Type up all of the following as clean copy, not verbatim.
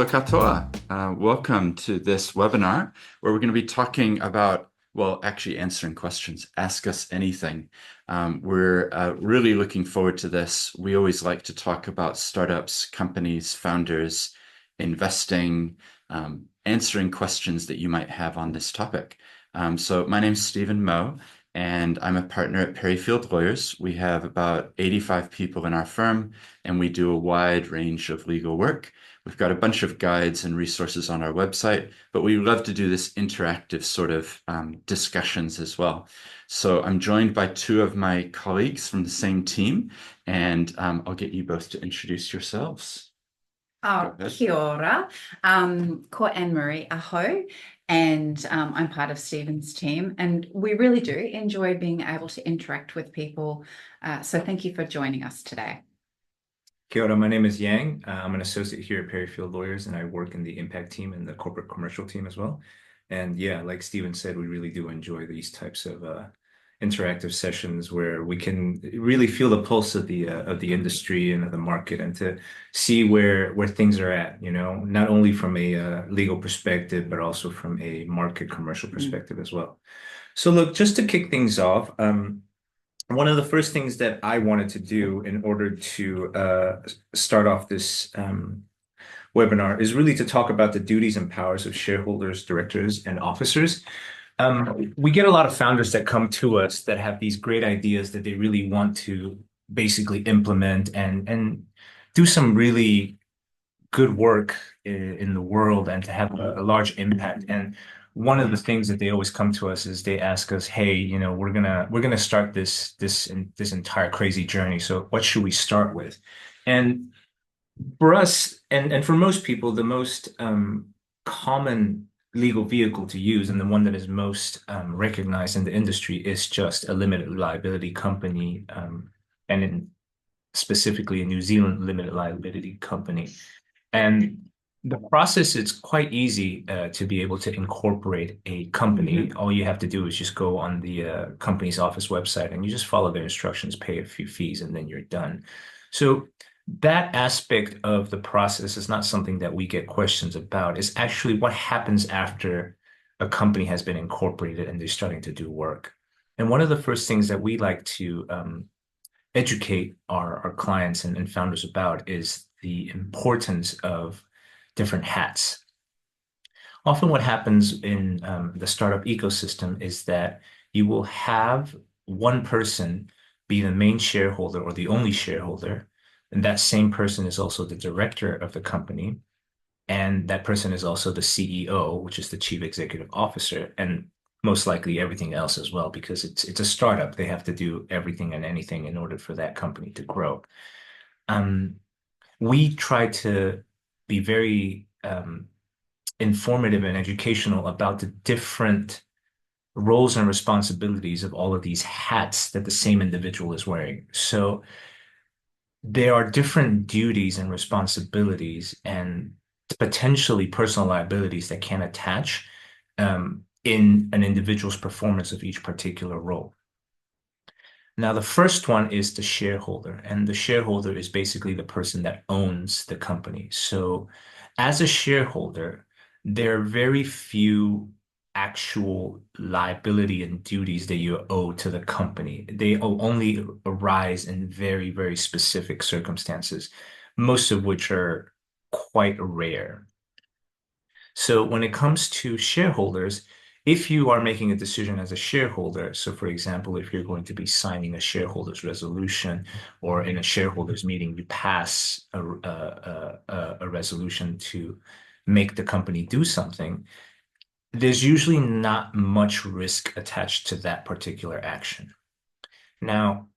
Tautoa katoa. Welcome to this webinar where we're going to be talking about, well, actually answering questions. Ask us anything. We're really looking forward to this. We always like to talk about startups, companies, founders, investing, answering questions that you might have on this topic. So my name's Stephen Moe, and I'm a partner at Perryfield Lawyers. We have about 85 people in our firm, and we do a wide range of legal work. We've got a bunch of guides and resources on our website, but we love to do this interactive sort of discussions as well. So I'm joined by two of my colleagues from the same team, and I'll get you both to introduce yourselves. Kia ora. Ko Anne-Marie Aho, and I'm part of Stephen's team, and we really do enjoy being able to interact with people. So thank you for joining us today. Kia ora, my name is Yang. I'm an associate here at Perryfield Lawyers, and I work in the impact team and the corporate commercial team as well. And yeah, like Stephen said, we really do enjoy these types of interactive sessions where we can really feel the pulse of the industry and of the market, and to see where things are at, not only from a legal perspective, but also from a market commercial perspective as well. So look, just to kick things off, one of the first things that I wanted to do in order to start off this webinar is really to talk about the duties and powers of shareholders, directors, and officers. We get a lot of founders that come to us that have these great ideas that they really want to basically implement and do some really good work in the world and to have a large impact. And one of the things that they always come to us is they ask us, hey, we're gonna start this entire crazy journey. So what should we start with? And for us, and for most people, the most common legal vehicle to use, and the one that is most recognized in the industry, is just a limited liability company, and specifically a New Zealand limited liability company. And the process is quite easy to be able to incorporate a company. All you have to do is just go on the company's office website, and you just follow their instructions, pay a few fees, and then you're done. So that aspect of the process is not something that we get questions about. It's actually what happens after a company has been incorporated and they're starting to do work. And one of the first things that we like to educate our clients and founders about is the importance of different hats. Often what happens in the startup ecosystem is that you will have one person be the main shareholder or the only shareholder, and that same person is also the director of the company, and that person is also the CEO, which is the chief executive officer, and most likely everything else as well, because it's a startup. They have to do everything and anything in order for that company to grow. We try to be very informative and educational about the different roles and responsibilities of all of these hats that the same individual is wearing. So there are different duties and responsibilities and potentially personal liabilities that can attach in an individual's performance of each particular role. Now, the first one is the shareholder, and the shareholder is basically the person that owns the company. So as a shareholder, there are very few actual liability and duties that you owe to the company. They only arise in very, very specific circumstances, most of which are quite rare. So when it comes to shareholders, if you are making a decision as a shareholder, so for example, if you're going to be signing a shareholders resolution, or in a shareholders meeting, you pass a resolution to make the company do something, there's usually not much risk attached to that particular action. Now,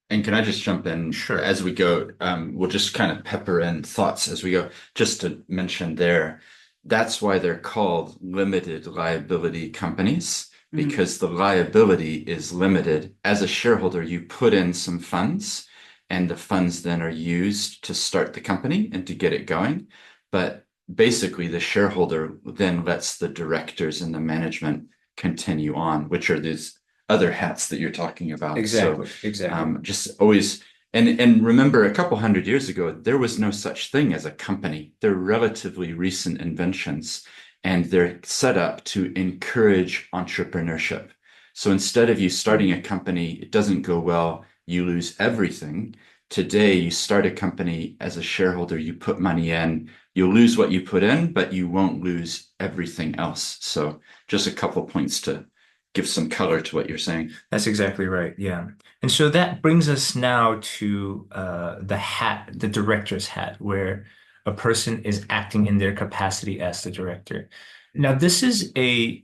and can I just jump in? Sure. As we go? We'll just kind of pepper in thoughts as we go. Just to mention there, that's why they're called limited liability companies, because the liability is limited. As a shareholder, you put in some funds, and the funds then are used to start the company and to get it going. But basically, the shareholder then lets the directors and the management continue on, which are these other hats that you're talking about. Exactly. So, just always, And remember, a couple hundred years ago, there was no such thing as a company. They're relatively recent inventions, and they're set up to encourage entrepreneurship. So instead of you starting a company, it doesn't go well, you lose everything. Today, you start a company as a shareholder, you put money in, you'll lose what you put in, but you won't lose everything else. So just a couple points to give some color to what you're saying. That's exactly right. Yeah. And so that brings us now to the director's hat, where a person is acting in their capacity as the director. Now, this is a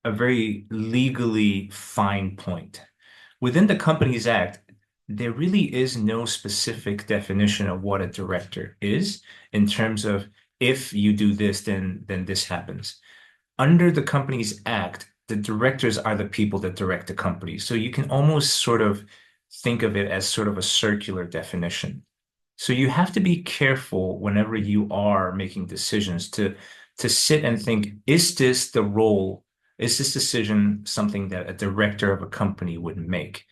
very legally fine point. Within the Companies Act, there really is no specific definition of what a director is in terms of if you do this, then this happens. Under the Companies Act, the directors are the people that direct the company. So you can almost sort of think of it as sort of a circular definition. So you have to be careful whenever you are making decisions to sit and think, is this the role? Is this decision something that a director of a company would make?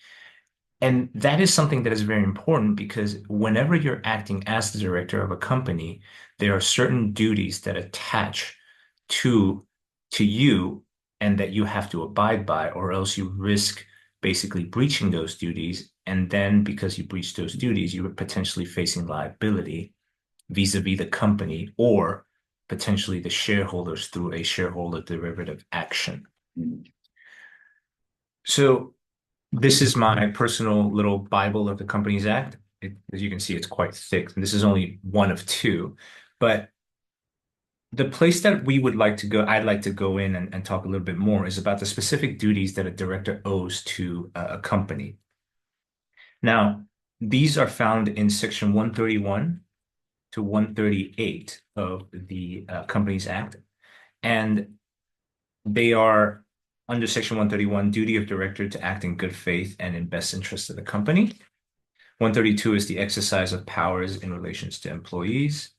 And that is something that is very important because whenever you're acting as the director of a company, there are certain duties that attach to you and that you have to abide by, or else you risk basically breaching those duties. And then because you breach those duties, you are potentially facing liability vis-a-vis the company or potentially the shareholders through a shareholder derivative action. So this is my personal little Bible of the Companies Act. As you can see, it's quite thick, and this is only one of two. But the place that we would like to go, I'd like to go in and talk a little bit more, is about the specific duties that a director owes to a company. Now, these are found in section 131 to 138 of the Companies Act, and they are under section 131, duty of director to act in good faith and in best interest of the company. 132 is the exercise of powers in relations to employees.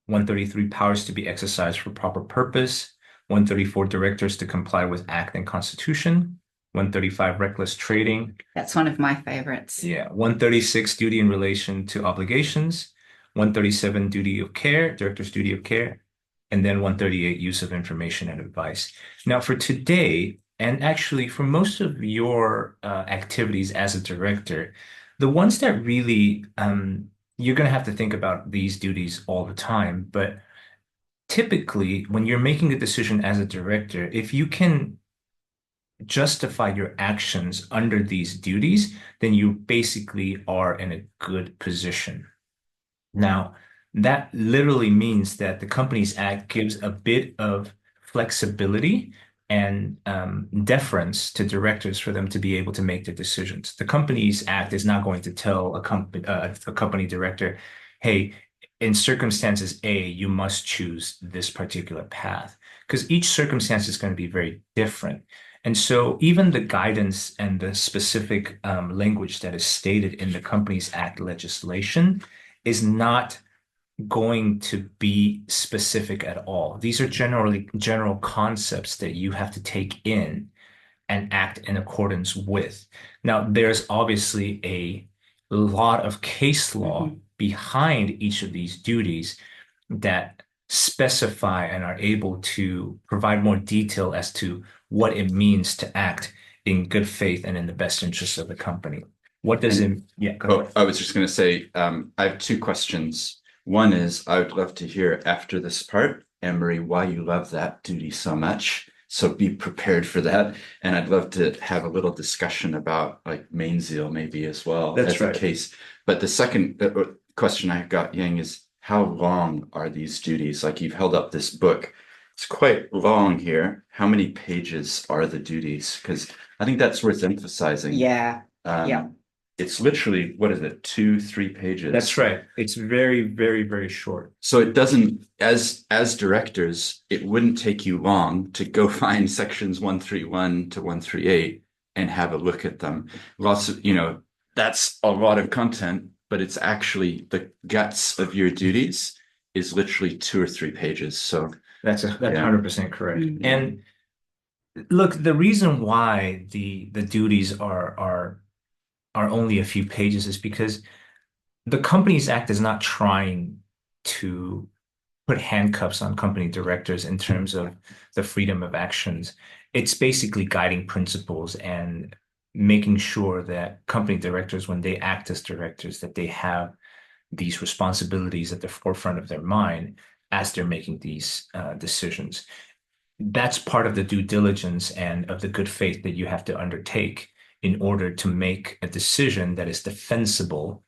133, powers to be exercised for proper purpose. 134, directors to comply with Act and Constitution. 135, reckless trading. That's one of my favorites. Yeah. 136, duty in relation to obligations. 137, duty of care, director's duty of care. And then 138, use of information and advice. Now, for today, and actually for most of your activities as a director, the ones that really you're going to have to think about these duties all the time. But typically, when you're making a decision as a director, if you can justify your actions under these duties, then you basically are in a good position. Now, that literally means that the Companies Act gives a bit of flexibility and deference to directors for them to be able to make their decisions. The Companies Act is not going to tell a company director, hey, in circumstances A, you must choose this particular path, because each circumstance is going to be very different. And so even the guidance and the specific language that is stated in the Companies Act legislation is not going to be specific at all. These are generally general concepts that you have to take in and act in accordance with. Now, there's obviously a lot of case law behind each of these duties that specify and are able to provide more detail as to what it means to act in good faith and in the best interest of the company. What does it? Yeah, go ahead. I was just going to say, I have two questions. One is, I would love to hear after this part, Emery, why you love that duty so much. So be prepared for that. And I'd love to have a little discussion about like Mainzeal maybe as well. That's as right. the case. But the second question I got, Yang, is how long are these duties? Like you've held up this book. It's quite long here. How many pages are the duties? Because I think that's worth emphasizing. Yeah. Yeah. It's literally, what is it, 2-3 pages? That's right. It's very, very, very short. So it doesn't, as directors, it wouldn't take you long to go find sections 131 to 138 and have a look at them. Lots of, that's a lot of content, but it's actually the guts of your duties is literally 2 or 3 pages. So that's 100% correct. Mhm. And look, the reason why the duties are are only a few pages is because the Companies Act is not trying to put handcuffs on company directors in terms of the freedom of actions. It's basically guiding principles and making sure that company directors, when they act as directors, that they have these responsibilities at the forefront of their mind as they're making these decisions. That's part of the due diligence and of the good faith that you have to undertake in order to make a decision that is defensible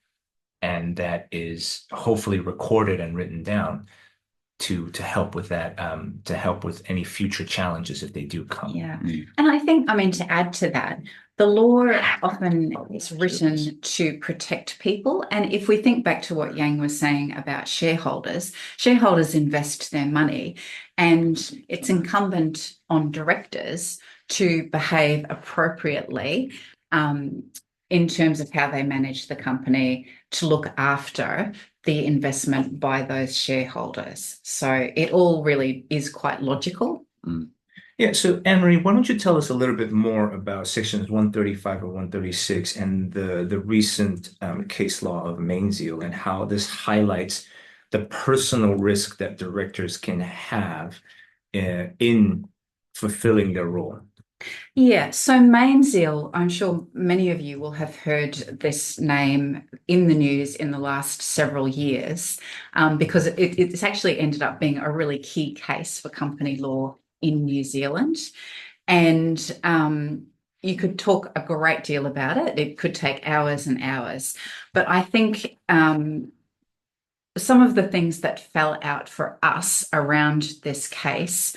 and that is hopefully recorded and written down to help with that, to help with any future challenges if they do come. Yeah. And I think, I mean, to add to that, the law often is written to protect people. And if we think back to what Yang was saying about shareholders, shareholders invest their money, and it's incumbent on directors to behave appropriately in terms of how they manage the company, to look after the investment by those shareholders. So it all really is quite logical. Yeah, so Anne-Marie, why don't you tell us a little bit more about sections 135 or 136 and the recent case law of Mainzeal and how this highlights the personal risk that directors can have in fulfilling their role? Yeah, so Mainzeal, I'm sure many of you will have heard this name in the news in the last several years, because it's actually ended up being a really key case for company law in New Zealand. And you could talk a great deal about it. It could take hours and hours. But I think some of the things that fell out for us around this case,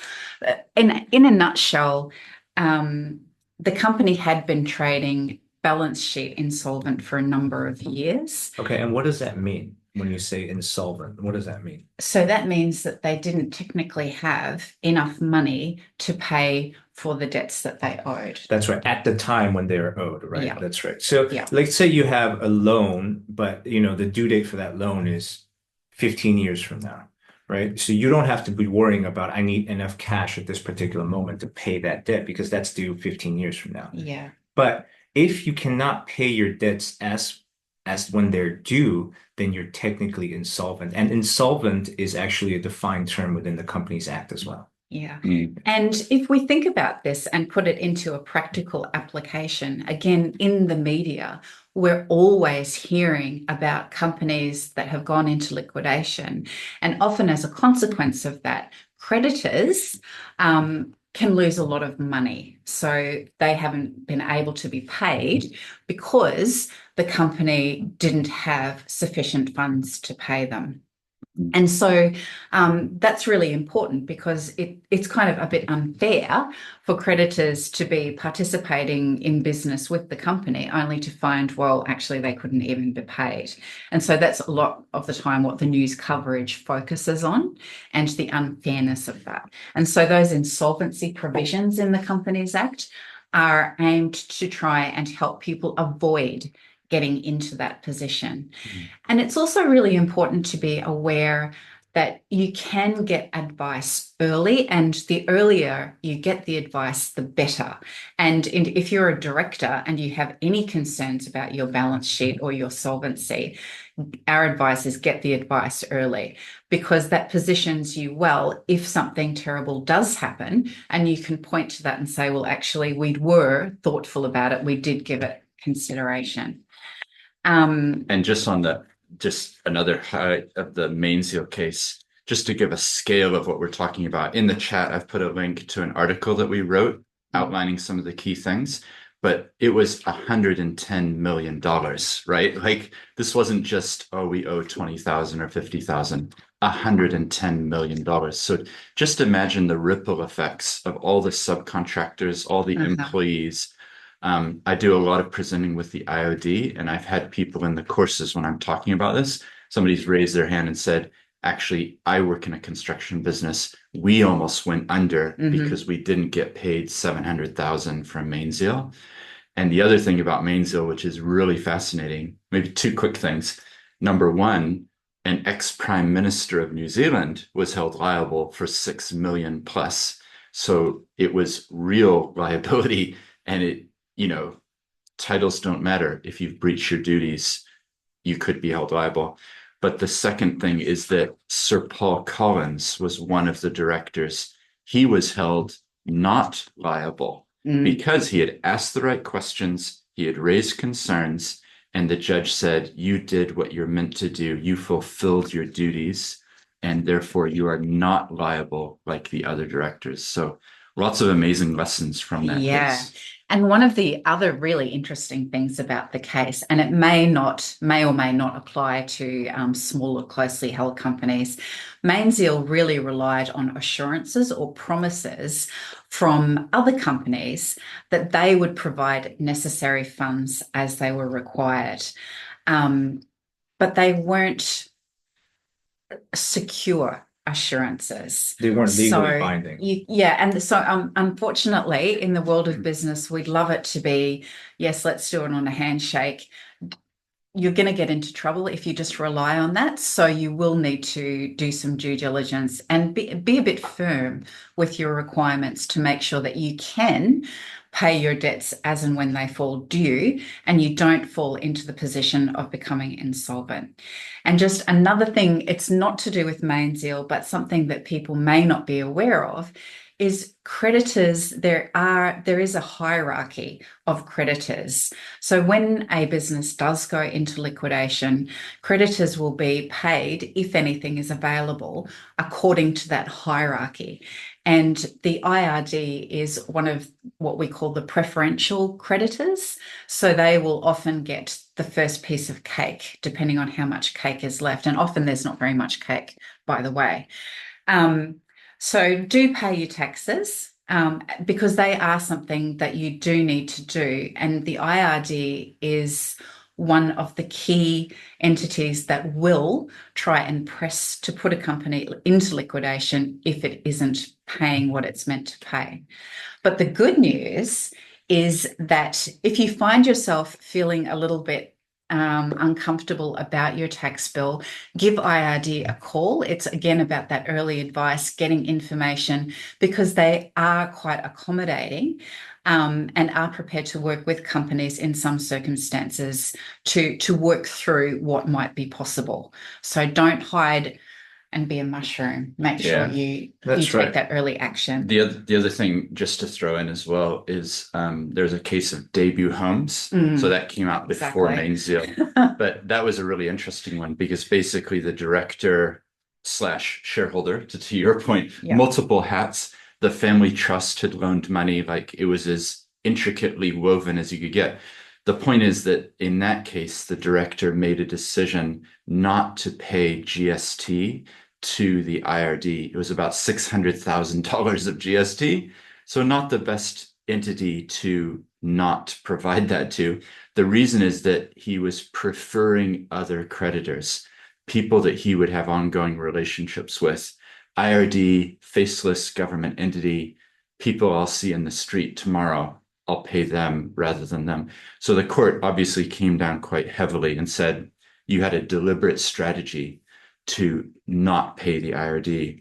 in a nutshell, the company had been trading balance sheet insolvent for a number of years. Okay, and what does that mean when you say insolvent? What does that mean? So that means that they didn't technically have enough money to pay for the debts that they owed. That's right. At the time when they were owed, right? Yeah. That's right. So Yeah. let's say you have a loan, but the due date for that loan is 15 years from now, right? So you don't have to be worrying about, I need enough cash at this particular moment to pay that debt because that's due 15 years from now. Yeah. But if you cannot pay your debts as when they're due, then you're technically insolvent. And insolvent is actually a defined term within the Companies Act as well. Yeah. And if we think about this and put it into a practical application, again, in the media, we're always hearing about companies that have gone into liquidation. And often as a consequence of that, creditors can lose a lot of money. So they haven't been able to be paid because the company didn't have sufficient funds to pay them. And so that's really important because it's kind of a bit unfair for creditors to be participating in business with the company only to find, well, actually, they couldn't even be paid. And so that's a lot of the time what the news coverage focuses on and the unfairness of that. And so those insolvency provisions in the Companies Act are aimed to try and help people avoid getting into that position. And it's also really important to be aware that you can get advice early, and the earlier you get the advice, the better. And if you're a director and you have any concerns about your balance sheet or your solvency, our advice is get the advice early, because that positions you well if something terrible does happen, and you can point to that and say, well, actually, we were thoughtful about it. We did give it consideration. And just another highlight of the Mainzeal case, just to give a scale of what we're talking about. In the chat, I've put a link to an article that we wrote outlining some of the key things, but it was $110 million, right? Like this wasn't just, oh, we owe 20,000 or 50,000, $110 million. So just imagine the ripple effects of all the subcontractors, all the employees. I do a lot of presenting with the IOD, and I've had people in the courses when I'm talking about this, somebody's raised their hand and said, actually, I work in a construction business. We almost went under because we didn't get paid 700,000 from Mainzeal. And the other thing about Mainzeal, which is really fascinating, maybe two quick things. Number one, an ex-prime minister of New Zealand was held liable for 6 million plus. So it was real liability, and it titles don't matter. If you've breached your duties, you could be held liable. But the second thing is that Sir Paul Collins was one of the directors. He was held not liable because he had asked the right questions, he had raised concerns, and the judge said, you did what you're meant to do. You fulfilled your duties, and therefore you are not liable like the other directors. So lots of amazing lessons from that case. And one of the other really interesting things about the case, and it may or may not apply to smaller, closely held companies, Mainzeal really relied on assurances or promises from other companies that they would provide necessary funds as they were required. But they weren't secure assurances. They weren't legally binding. And so unfortunately, in the world of business, we'd love it to be, yes, let's do it on a handshake. You're going to get into trouble if you just rely on that. So you will need to do some due diligence and be a bit firm with your requirements to make sure that you can pay your debts as and when they fall due, and you don't fall into the position of becoming insolvent. And just another thing, it's not to do with Mainzeal, but something that people may not be aware of is creditors. There is a hierarchy of creditors. So when a business does go into liquidation, creditors will be paid, if anything is available, according to that hierarchy. And the IRD is one of what we call the preferential creditors. So they will often get the first piece of cake, depending on how much cake is left. And often there's not very much cake, by the way. So do pay your taxes because they are something that you do need to do. And the IRD is one of the key entities that will try and press to put a company into liquidation if it isn't paying what it's meant to pay. But the good news is that if you find yourself feeling a little bit uncomfortable about your tax bill, give IRD a call. It's again about that early advice, getting information, because they are quite accommodating and are prepared to work with companies in some circumstances to work through what might be possible. So don't hide and be a mushroom. Make sure you take that early action. The other thing just to throw in as well is there's a case of debut homes. So that came out before Mainzeal. But that was a really interesting one because basically the director / shareholder, to your point, multiple hats. The family trust had loaned money, like it was as intricately woven as you could get. The point is that in that case, the director made a decision not to pay GST to the IRD. It was about $600,000 of GST. So not the best entity to not provide that to. The reason is that he was preferring other creditors, people that he would have ongoing relationships with. IRD, faceless government entity, people I'll see in the street tomorrow, I'll pay them rather than them. So the court obviously came down quite heavily and said, you had a deliberate strategy to not pay the IRD.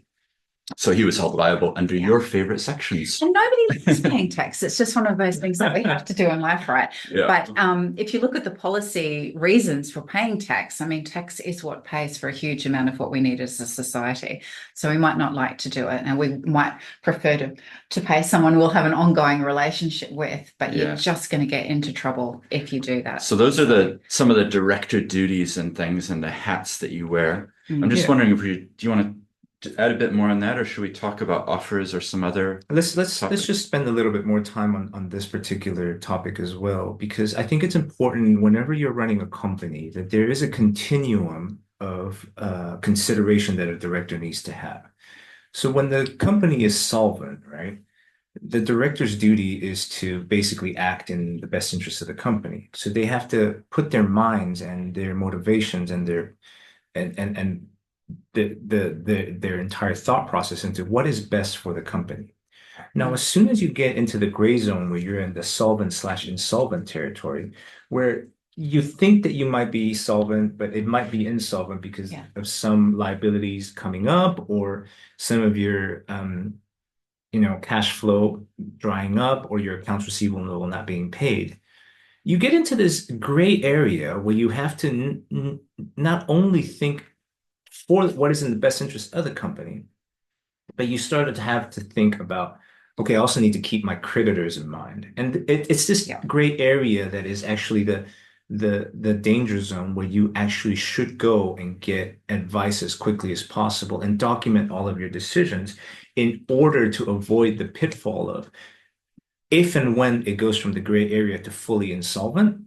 So he was held liable under your favorite sections. And nobody likes paying tax. It's just one of those things that we have to do in life, right? But if you look at the policy reasons for paying tax, I mean, tax is what pays for a huge amount of what we need as a society. So we might not like to do it, and we might prefer to pay someone we'll have an ongoing relationship with, but you're just going to get into trouble if you do that. So those are some of the director duties and things and the hats that you wear. I'm just wondering if do you want to add a bit more on that, or should we talk about offers or some other? Let's just spend a little bit more time on this particular topic as well, because I think it's important whenever you're running a company that there is a continuum of consideration that a director needs to have. So when the company is solvent, right, the director's duty is to basically act in the best interest of the company. So they have to put their minds and their motivations and their their entire thought process into what is best for the company. Now, as soon as you get into the gray zone where you're in the solvent / insolvent territory, where you think that you might be solvent, but it might be insolvent because of some liabilities coming up or some of your cash flow drying up or your accounts receivable not being paid. you get into this gray area where you have to not only think for what is in the best interest of the company, but you started to have to think about, okay, I also need to keep my creditors in mind. And it's this gray area that is actually the danger zone where you actually should go and get advice as quickly as possible and document all of your decisions in order to avoid the pitfall of if and when it goes from the gray area to fully insolvent,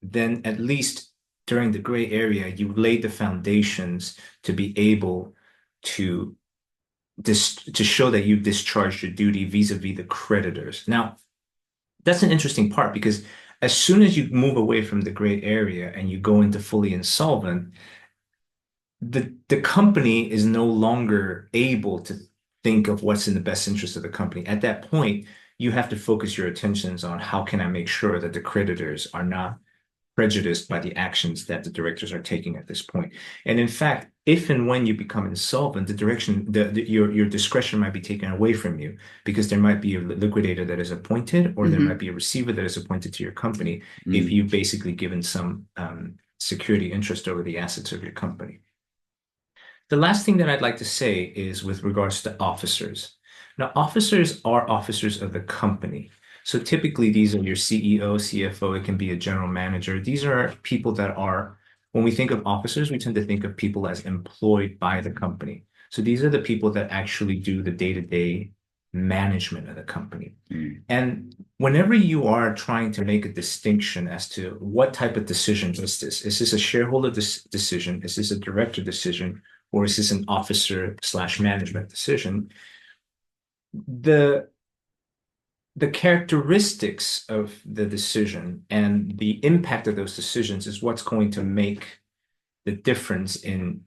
then at least during the gray area, you laid the foundations to be able to show that you've discharged your duty vis-a-vis the creditors. Now, that's an interesting part because as soon as you move away from the gray area and you go into fully insolvent, the company is no longer able to think of what's in the best interest of the company. At that point, you have to focus your attentions on how can I make sure that the creditors are not prejudiced by the actions that the directors are taking at this point. And in fact, if and when you become insolvent, your discretion might be taken away from you because there might be a liquidator that is appointed, or there might be a receiver that is appointed to your company if you've basically given some security interest over the assets of your company. The last thing that I'd like to say is with regards to officers. Now, officers are officers of the company. So typically these are your CEO, CFO, it can be a general manager. These are people that are, when we think of officers, we tend to think of people as employed by the company. So these are the people that actually do the day-to-day management of the company. And whenever you are trying to make a distinction as to what type of decision is this a shareholder decision? Is this a director decision? Or is this an officer/management decision? The characteristics of the decision and the impact of those decisions is what's going to make the difference in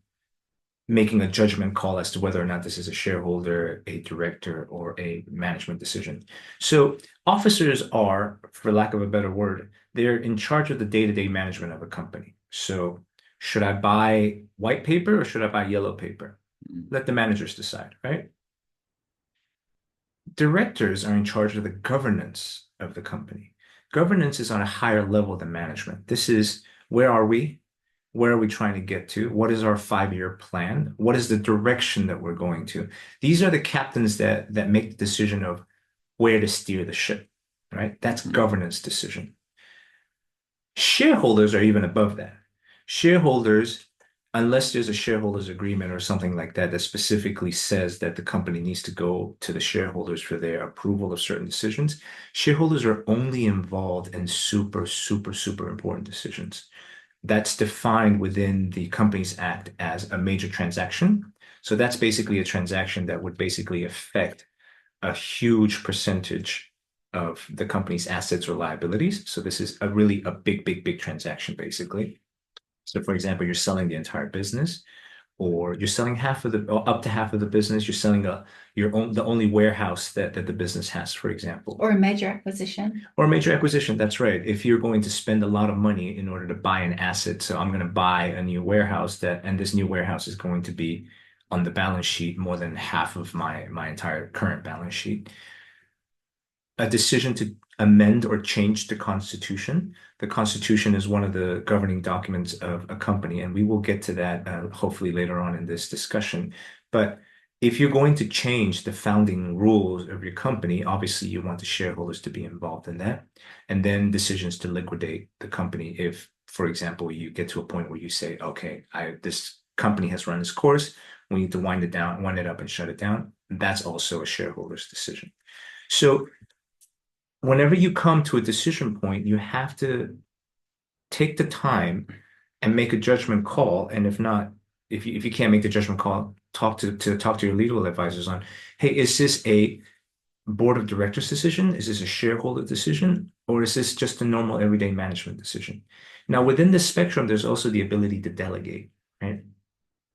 making a judgment call as to whether or not this is a shareholder, a director, or a management decision. So officers are, for lack of a better word, they're in charge of the day-to-day management of a company. So should I buy white paper or should I buy yellow paper? Let the managers decide, right? Directors are in charge of the governance of the company. Governance is on a higher level than management. This is where are we? Where are we trying to get to? What is our 5-year plan? What is the direction that we're going to? These are the captains that make the decision of where to steer the ship, right? That's governance decision. Shareholders are even above that. Shareholders, unless there's a shareholders agreement or something like that that specifically says that the company needs to go to the shareholders for their approval of certain decisions, shareholders are only involved in super, super, super important decisions. That's defined within the Companies Act as a major transaction. So that's basically a transaction that would basically affect a huge percentage of the company's assets or liabilities. So this is a big, big, big transaction, basically. So for example, you're selling the entire business, or you're selling up to half of the business. You're selling the only warehouse that the business has, for example. Or a major acquisition. Or a major acquisition, that's right. If you're going to spend a lot of money in order to buy an asset, so I'm going to buy a new warehouse and this new warehouse is going to be on the balance sheet more than half of my entire current balance sheet. A decision to amend or change the Constitution. The Constitution is one of the governing documents of a company, and we will get to that hopefully later on in this discussion. But if you're going to change the founding rules of your company, obviously you want the shareholders to be involved in that. And then decisions to liquidate the company. If, for example, you get to a point where you say, okay, this company has run its course, we need to wind it up and shut it down. That's also a shareholder's decision. So whenever you come to a decision point, you have to take the time and make a judgment call. And if not, if you can't make the judgment call, talk to your legal advisors on, hey, is this a board of directors decision? Is this a shareholder decision? Or is this just a normal everyday management decision? Now, within the spectrum, there's also the ability to delegate, right?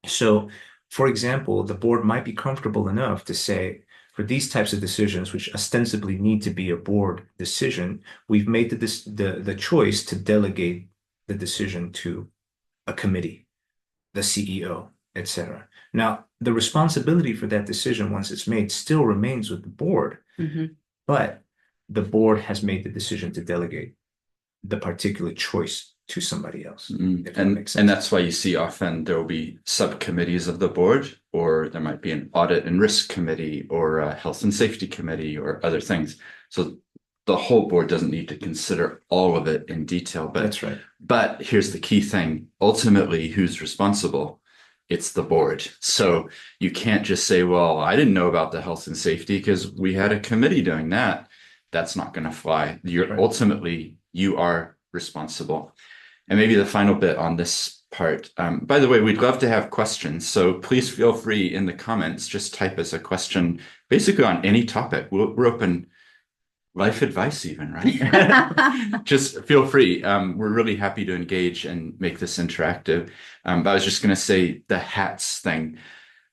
So, for example, the board might be comfortable enough to say, for these types of decisions, which ostensibly need to be a board decision, we've made the choice to delegate the decision to a committee, the CEO, etc. Now, the responsibility for that decision, once it's made, still remains with the board, but the board has made the decision to delegate. the particular choice to somebody else. Mm. If that makes sense. And that's why you see often there will be subcommittees of the board, or there might be an audit and risk committee or a health and safety committee or other things. So the whole board doesn't need to consider all of it in detail. But That's right. But here's the key thing. Ultimately, who's responsible? It's the board. So you can't just say, well, I didn't know about the health and safety because we had a committee doing that. That's not going to fly. Right. Ultimately, you are responsible. And maybe the final bit on this part, by the way, we'd love to have questions. So please feel free in the comments, just type us a question, basically on any topic. We're open, life advice even, right? Just feel free. We're really happy to engage and make this interactive. But I was just going to say the hats thing.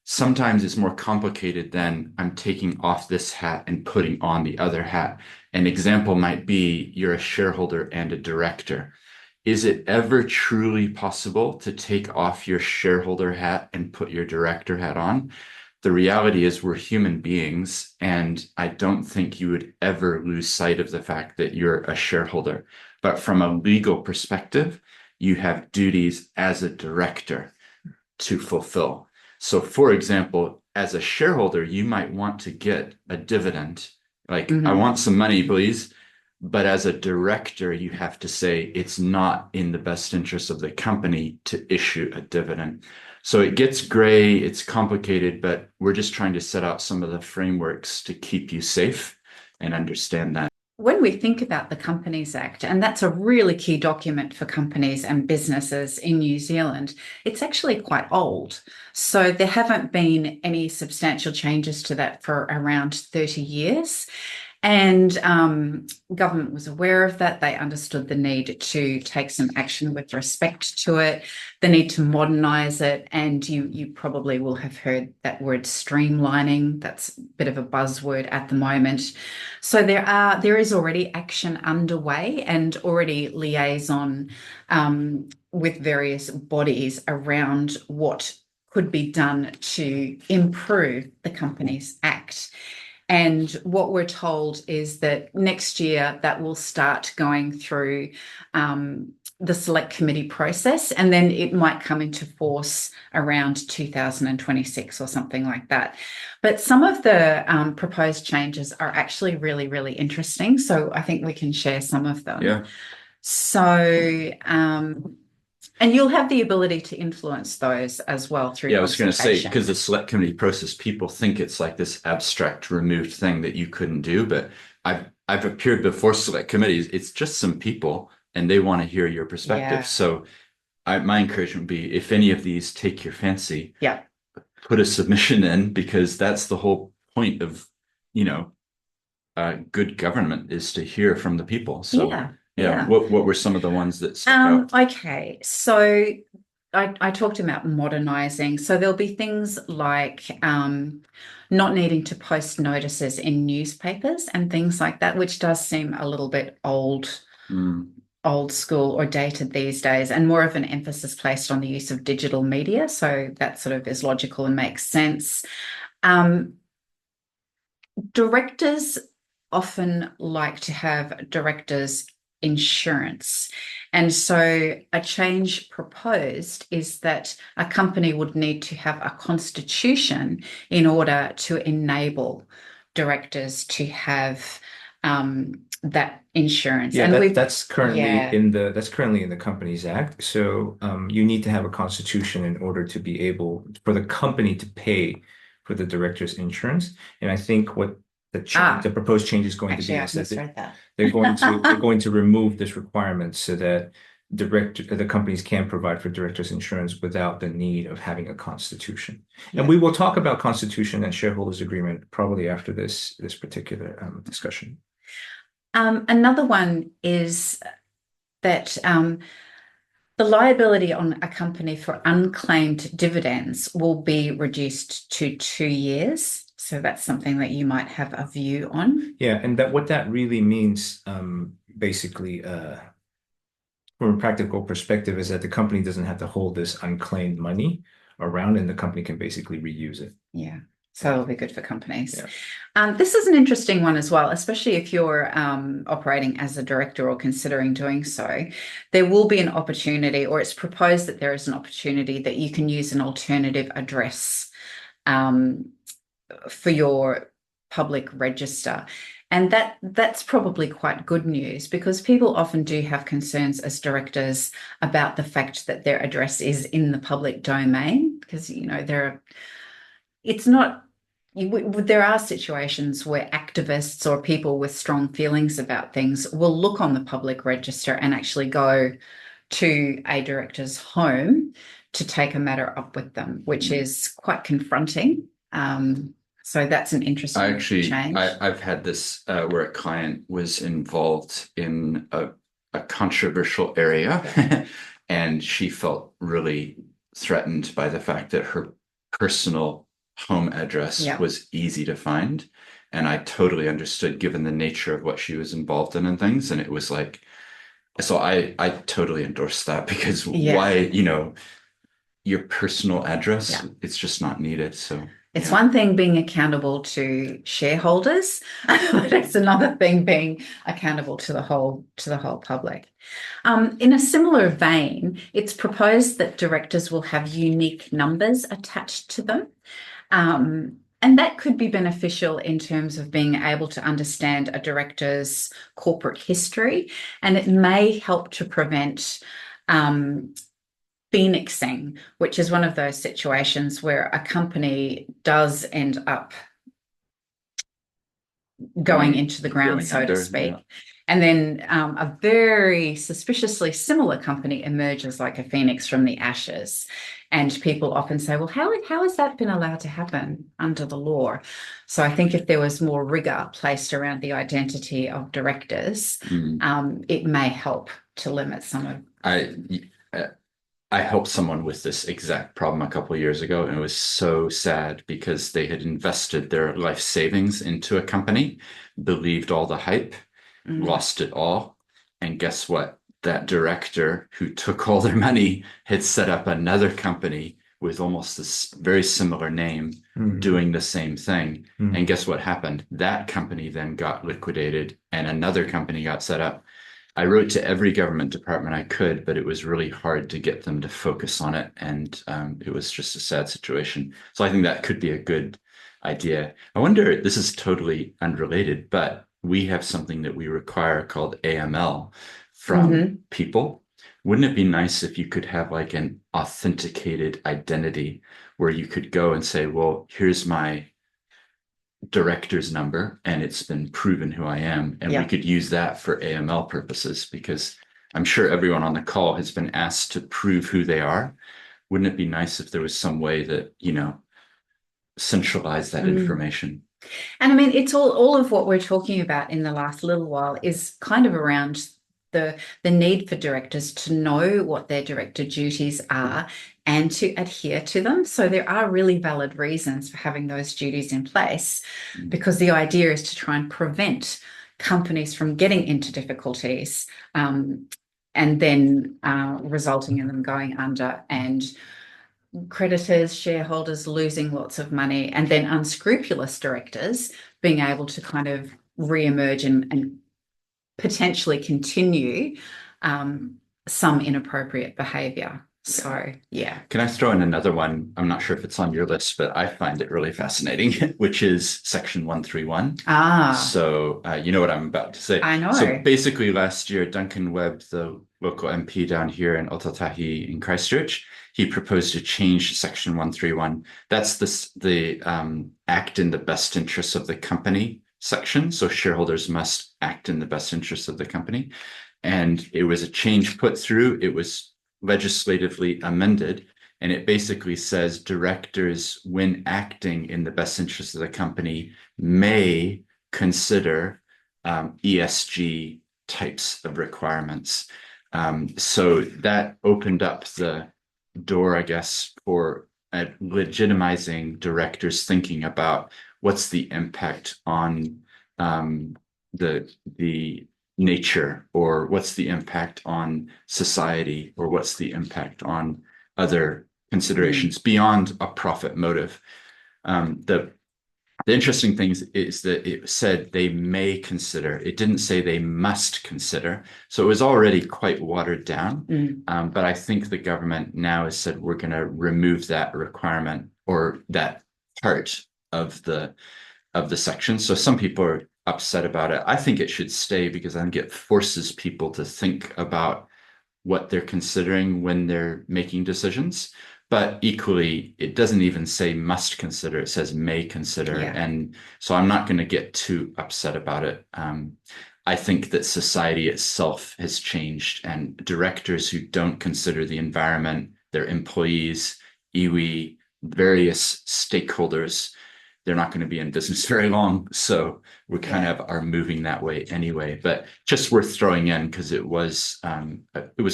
Sometimes it's more complicated than I'm taking off this hat and putting on the other hat. An example might be you're a shareholder and a director. Is it ever truly possible to take off your shareholder hat and put your director hat on? The reality is we're human beings, and I don't think you would ever lose sight of the fact that you're a shareholder. But from a legal perspective, you have duties as a director to fulfill. So, for example, as a shareholder, you might want to get a dividend. Like, I want some money, please. But as a director, you have to say it's not in the best interest of the company to issue a dividend. So it gets gray, it's complicated, but we're just trying to set out some of the frameworks to keep you safe and understand that. When we think about the Companies Act, and that's a really key document for companies and businesses in New Zealand, it's actually quite old. So there haven't been any substantial changes to that for around 30 years. And government was aware of that. They understood the need to take some action with respect to it, the need to modernise it. And you probably will have heard that word streamlining. That's a bit of a buzzword at the moment. So there is already action underway and already liaison with various bodies around what could be done to improve the Companies Act. And what we're told is that next year that will start going through the select committee process, and then it might come into force around 2026 or something like that. But some of the proposed changes are actually really, really interesting. So I think we can share some of them. Yeah. So, and you'll have the ability to influence those as well through. Yeah, I was going to say, because the select committee process, people think it's like this abstract, removed thing that you couldn't do. But I've appeared before select committees. It's just some people, and they want to hear your perspective. Yeah. So my encouragement would be, if any of these take your fancy, yeah, put a submission in, because that's the whole point of, good government is to hear from the people. So yeah. What were some of the ones that stuck out? Okay, so I talked about modernizing. So there'll be things like not needing to post notices in newspapers and things like that, which does seem a little bit old school or dated these days, and more of an emphasis placed on the use of digital media. So that sort of is logical and makes sense. Directors often like to have directors' insurance. And so a change proposed is that a company would need to have a constitution in order to enable directors to have that insurance. Yeah, and that's currently in the Companies Act. So you need to have a constitution in order to be able for the company to pay for the director's insurance. And I think what the proposed change is going to be is that they're going to remove this requirement so that the companies can provide for directors' insurance without the need of having a constitution. And we will talk about constitution and shareholders agreement probably after this particular discussion. Another one is that the liability on a company for unclaimed dividends will be reduced to 2 years. So that's something that you might have a view on. Yeah, and what that really means, basically, from a practical perspective, is that the company doesn't have to hold this unclaimed money around, and the company can basically reuse it. Yeah. So it'll be good for companies. Yeah. This is an interesting one as well, especially if you're operating as a director or considering doing so. There will be an opportunity, or it's proposed that there is an opportunity that you can use an alternative address for your public register. And that's probably quite good news, because people often do have concerns as directors about the fact that their address is in the public domain, because, you know, it's not, there are situations where activists or people with strong feelings about things will look on the public register and actually go to a director's home to take a matter up with them, which is quite confronting. So that's an interesting change. I've had this where a client was involved in a controversial area and she felt really threatened by the fact that her personal home address was easy to find. And I totally understood, given the nature of what she was involved in and things. And it was like, so I totally endorse that, because why, you know, your personal address, it's just not needed. So it's one thing being accountable to shareholders, but it's another thing being accountable to the whole public. In a similar vein, it's proposed that directors will have unique numbers attached to them. And that could be beneficial in terms of being able to understand a director's corporate history, and it may help to prevent phoenixing, which is one of those situations where a company does end up going into the ground, so to speak. And then a very suspiciously similar company emerges like a phoenix from the ashes. And people often say, well, how has that been allowed to happen under the law? So I think if there was more rigor placed around the identity of directors, it may help to limit some of... I helped someone with this exact problem a couple of years ago, and it was so sad because they had invested their life savings into a company, believed all the hype, lost it all. And guess what? That director who took all their money had set up another company with almost this very similar name, doing the same thing. And guess what happened? That company then got liquidated and another company got set up. I wrote to every government department I could, but it was really hard to get them to focus on it. And it was just a sad situation. So I think that could be a good idea. I wonder, this is totally unrelated, but we have something that we require called AML from people. Wouldn't it be nice if you could have like an authenticated identity where you could go and say, well, here's my director's number and it's been proven who I am, and we could use that for AML purposes, because I'm sure everyone on the call has been asked to prove who they are. Wouldn't it be nice if there was some way that, you know, centralize that information? And I mean, it's all of what we're talking about in the last little while is kind of around the need for directors to know what their director duties are and to adhere to them. So there are really valid reasons for having those duties in place, because the idea is to try and prevent companies from getting into difficulties and then resulting in them going under, and creditors, shareholders losing lots of money, and then unscrupulous directors being able to kind of re-emerge and potentially continue some inappropriate behavior. So, yeah. Can I throw in another one? I'm not sure if it's on your list, but I find it really fascinating, which is Section 131. So you know what I'm about to say. I know. So basically last year, Duncan Webb, the local MP down here in Aotearoa in Christchurch, he proposed to change Section 131. That's the act in the best interest of the company section. So shareholders must act in the best interest of the company. And it was a change put through. It was legislatively amended, and it basically says directors, when acting in the best interest of the company, may consider ESG types of requirements. So that opened up the door, I guess, for legitimizing directors thinking about what's the impact on the nature, or what's the impact on society, or what's the impact on other considerations beyond a profit motive. The The interesting thing is that it said they may consider. It didn't say they must consider. So it was already quite watered down. But I think the government now has said we're going to remove that requirement or that part of the section. So some people are upset about it. I think it should stay because I think it forces people to think about what they're considering when they're making decisions. But equally, it doesn't even say must consider, it says may consider. Yeah. And so I'm not going to get too upset about it. I think that society itself has changed, and directors who don't consider the environment, their employees, iwi, various stakeholders, they're not going to be in business very long. So we kind of are moving that way anyway, but just worth throwing in because it was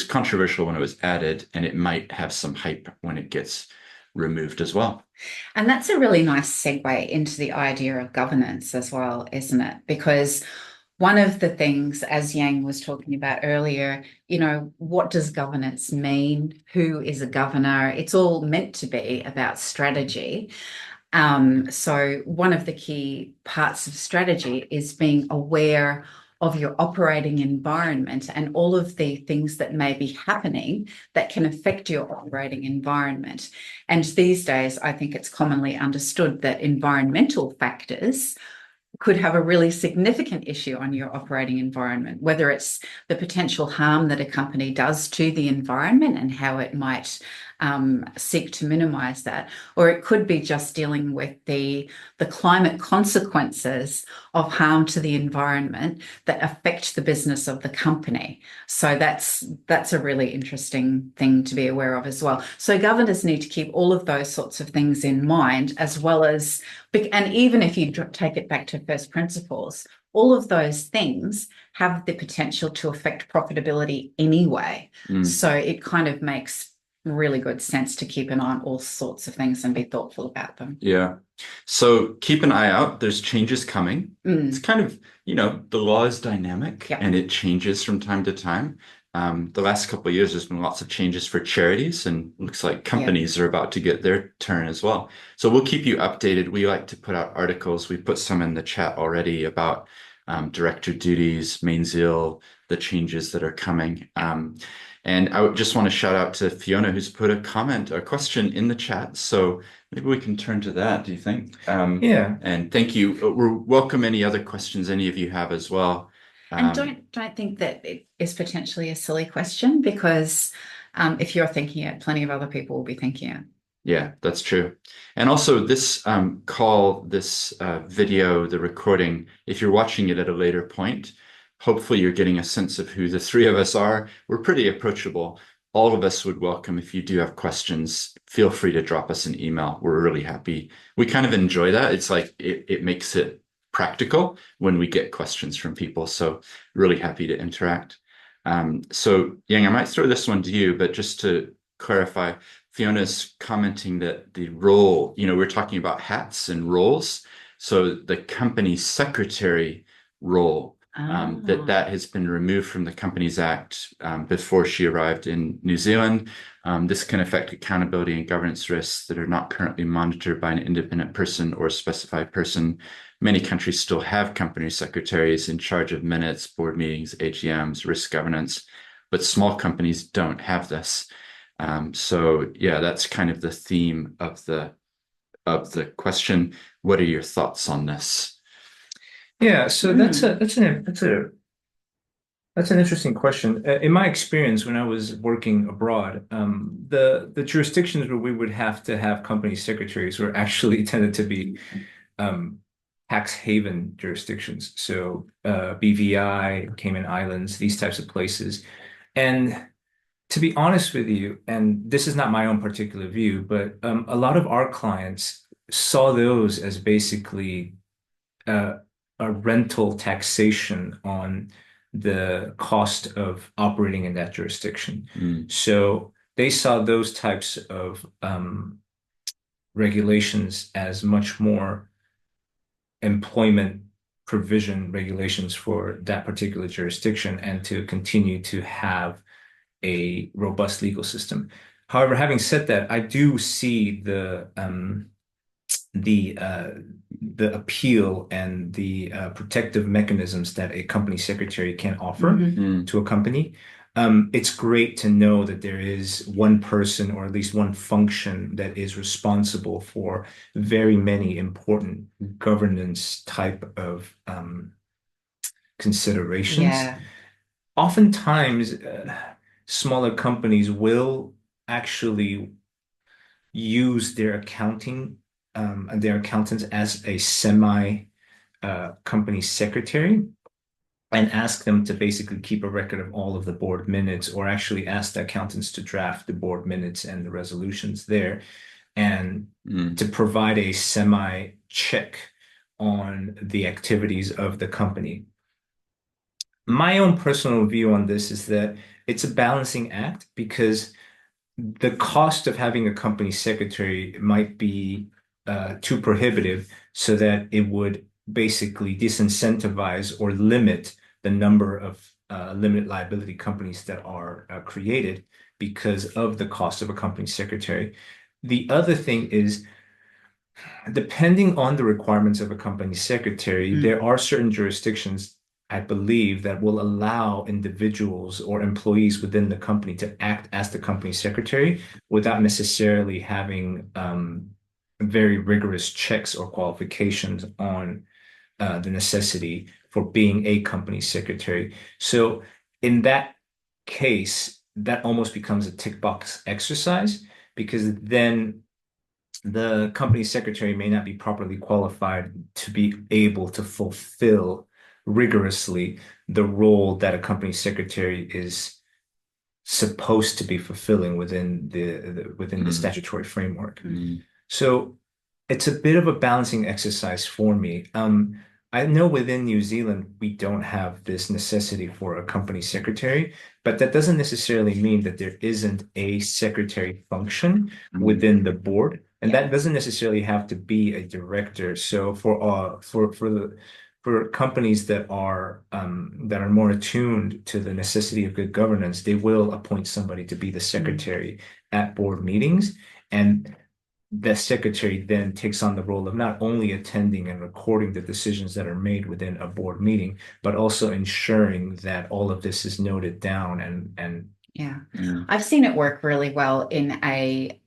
controversial when it was added, and it might have some hype when it gets removed as well. And that's a really nice segue into the idea of governance as well, isn't it? Because one of the things, as Yang was talking about earlier, what does governance mean? Who is a governor? It's all meant to be about strategy. So one of the key parts of strategy is being aware of your operating environment and all of the things that may be happening that can affect your operating environment. And these days, I think it's commonly understood that environmental factors could have a really significant issue on your operating environment, whether it's the potential harm that a company does to the environment and how it might seek to minimize that, or it could be just dealing with the climate consequences of harm to the environment that affect the business of the company. So that's a really interesting thing to be aware of as well. So governors need to keep all of those sorts of things in mind, as well as, and even if you take it back to first principles, all of those things have the potential to affect profitability anyway. So it kind of makes really good sense to keep an eye on all sorts of things and be thoughtful about them. Yeah. So keep an eye out. There's changes coming. It's kind of, the law is dynamic and it changes from time to time. The last couple of years, there's been lots of changes for charities, and looks like companies are about to get their turn as well. So we'll keep you updated. We like to put out articles. We put some in the chat already about director duties, Mainzeal, the changes that are coming. And I just want to shout out to Fiona, who's put a question in the chat. So maybe we can turn to that, do you think? Yeah. And thank you. We'll welcome any other questions any of you have as well. And don't think that it is potentially a silly question, because if you're thinking it, plenty of other people will be thinking it. Yeah, that's true. And also this this video, the recording, if you're watching it at a later point, hopefully you're getting a sense of who the three of us are. We're pretty approachable. All of us would welcome, if you do have questions, feel free to drop us an email. We're really happy. We kind of enjoy that. It's like it makes it practical when we get questions from people. So really happy to interact. So Yang, I might throw this one to you, but just to clarify, Fiona's commenting that the role, we're talking about hats and roles. So the company secretary role, that has been removed from the Companies Act before she arrived in New Zealand. This can affect accountability and governance risks that are not currently monitored by an independent person or specified person. Many countries still have company secretaries in charge of minutes, board meetings, AGMs, risk governance, but small companies don't have this. So yeah, that's kind of the theme of the question. What are your thoughts on this? Yeah, so that's an interesting question. In my experience, when I was working abroad, the jurisdictions where we would have to have company secretaries were actually tended to be tax haven jurisdictions. So BVI, Cayman Islands, these types of places. And to be honest with you, and this is not my own particular view, but a lot of our clients saw those as basically a rental taxation on the cost of operating in that jurisdiction. So they saw those types of regulations as much more employment provision regulations for that particular jurisdiction, and to continue to have a robust legal system. However, having said that, I do see the the appeal and the protective mechanisms that a company secretary can offer to a company. It's great to know that there is one person or at least one function that is responsible for very many important governance type of considerations. Yeah. Oftentimes, smaller companies will actually use their accountants as a semi company secretary and ask them to basically keep a record of all of the board minutes, or actually ask the accountants to draft the board minutes and the resolutions there, and to provide a semi check on the activities of the company. My own personal view on this is that it's a balancing act, because the cost of having a company secretary might be too prohibitive, so that it would basically disincentivize or limit the number of limited liability companies that are created because of the cost of a company secretary. The other thing is, depending on the requirements of a company secretary, there are certain jurisdictions, I believe, that will allow individuals or employees within the company to act as the company secretary without necessarily having very rigorous checks or qualifications on the necessity for being a company secretary. So in that case, that almost becomes a tick box exercise, because then the company secretary may not be properly qualified to be able to fulfill rigorously the role that a company secretary is supposed to be fulfilling within the statutory framework. So it's a bit of a balancing exercise for me. I know within New Zealand we don't have this necessity for a company secretary, but that doesn't necessarily mean that there isn't a secretary function within the board, and that doesn't necessarily have to be a director. So for companies that are more attuned to the necessity of good governance, they will appoint somebody to be the secretary at board meetings, and the secretary then takes on the role of not only attending and recording the decisions that are made within a board meeting, but also ensuring that all of this is noted down and Yeah. I've seen it work really well in a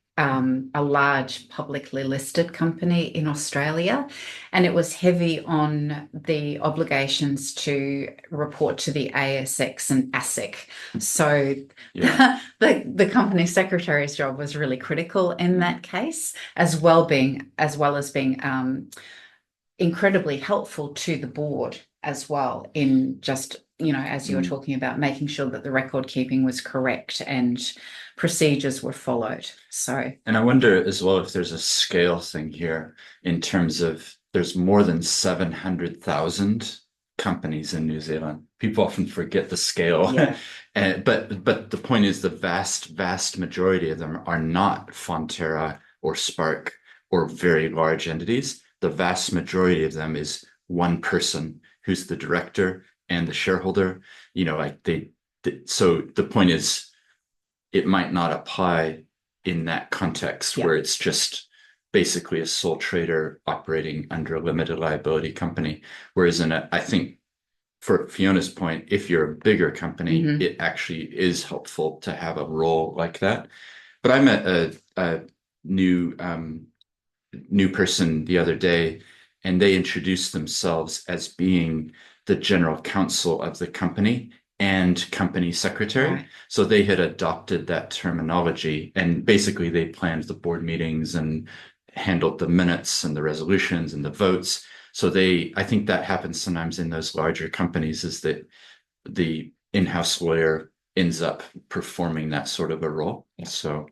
large publicly listed company in Australia, and it was heavy on the obligations to report to the ASX and ASIC. So the company secretary's job was really critical in that case, as well as being incredibly helpful to the board as well, in just, as you were talking about, making sure that the record keeping was correct and procedures were followed. And I wonder as well if there's a scale thing here, in terms of there's more than 700,000 companies in New Zealand. People often forget the scale. But the point is, the vast majority of them are not Fonterra or Spark or very large entities. The vast majority of them is one person who's the director and the shareholder. So the point is, it might not apply in that context where it's just basically a sole trader operating under a limited liability company. Whereas I think for Fiona's point, if you're a bigger company, it actually is helpful to have a role like that. But I met a new person the other day, and they introduced themselves as being the general counsel of the company and company secretary. So they had adopted that terminology, and basically they planned the board meetings and handled the minutes and the resolutions and the votes. So I think that happens sometimes in those larger companies, is that the in-house lawyer ends up performing that sort of a role. So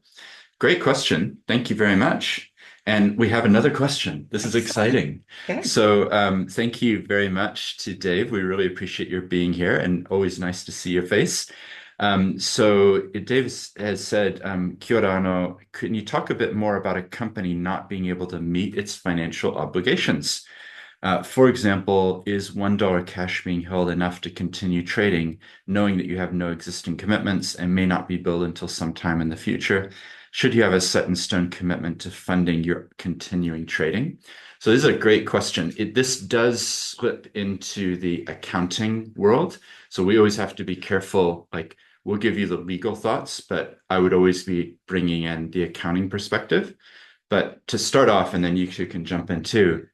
great question. Thank you very much. And we have another question. This is exciting. So thank you very much to Dave. We really appreciate your being here, and always nice to see your face. So Dave has said, Kia ora anō, can you talk a bit more about a company not being able to meet its financial obligations? For example, is $1 cash being held enough to continue trading, knowing that you have no existing commitments and may not be billed until sometime in the future? Should you have a set in stone commitment to funding your continuing trading? So this is a great question. This does slip into the accounting world. So we always have to be careful. Like, we'll give you the legal thoughts, but I would always be bringing in the accounting perspective. But to start off, and then you two can jump in too,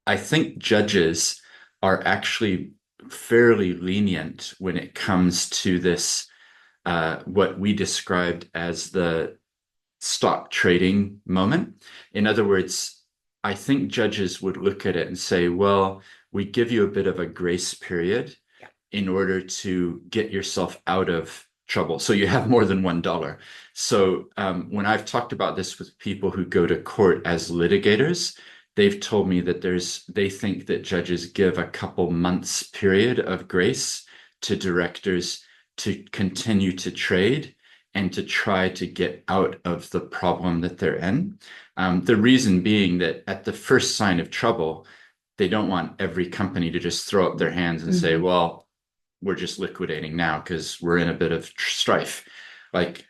I think judges are actually fairly lenient when it comes to this, what we described as the stock trading moment. In other words, I think judges would look at it and say, well, we give you a bit of a grace period in order to get yourself out of trouble. So you have more than $1. So when I've talked about this with people who go to court as litigators, they've told me that they think that judges give a couple months period of grace to directors to continue to trade and to try to get out of the problem that they're in. The reason being that at the first sign of trouble, they don't want every company to just throw up their hands and say, well, we're just liquidating now because we're in a bit of strife. Like,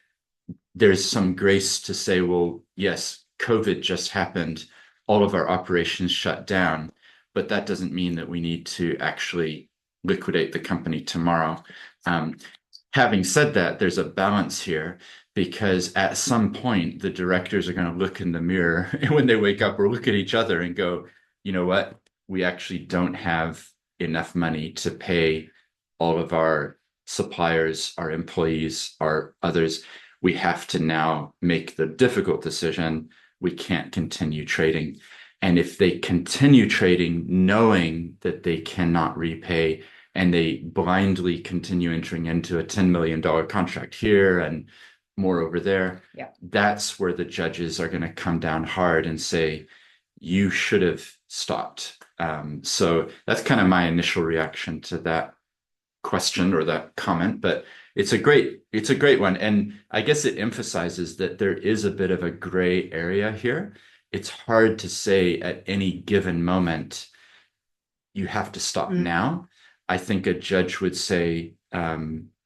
there's some grace to say, well, yes, COVID just happened. All of our operations shut down, but that doesn't mean that we need to actually liquidate the company tomorrow. Having said that, there's a balance here because at some point the directors are going to look in the mirror and when they wake up or look at each other and go, you know what? We actually don't have enough money to pay all of our suppliers, our employees, our others. We have to now make the difficult decision. We can't continue trading. And if they continue trading knowing that they cannot repay and they blindly continue entering into a $10 million contract here and more over there, that's where the judges are going to come down hard and say, you should have stopped. So that's kind of my initial reaction to that question or that comment, but it's a great one. And I guess it emphasizes that there is a bit of a gray area here. It's hard to say at any given moment, you have to stop now. I think a judge would say,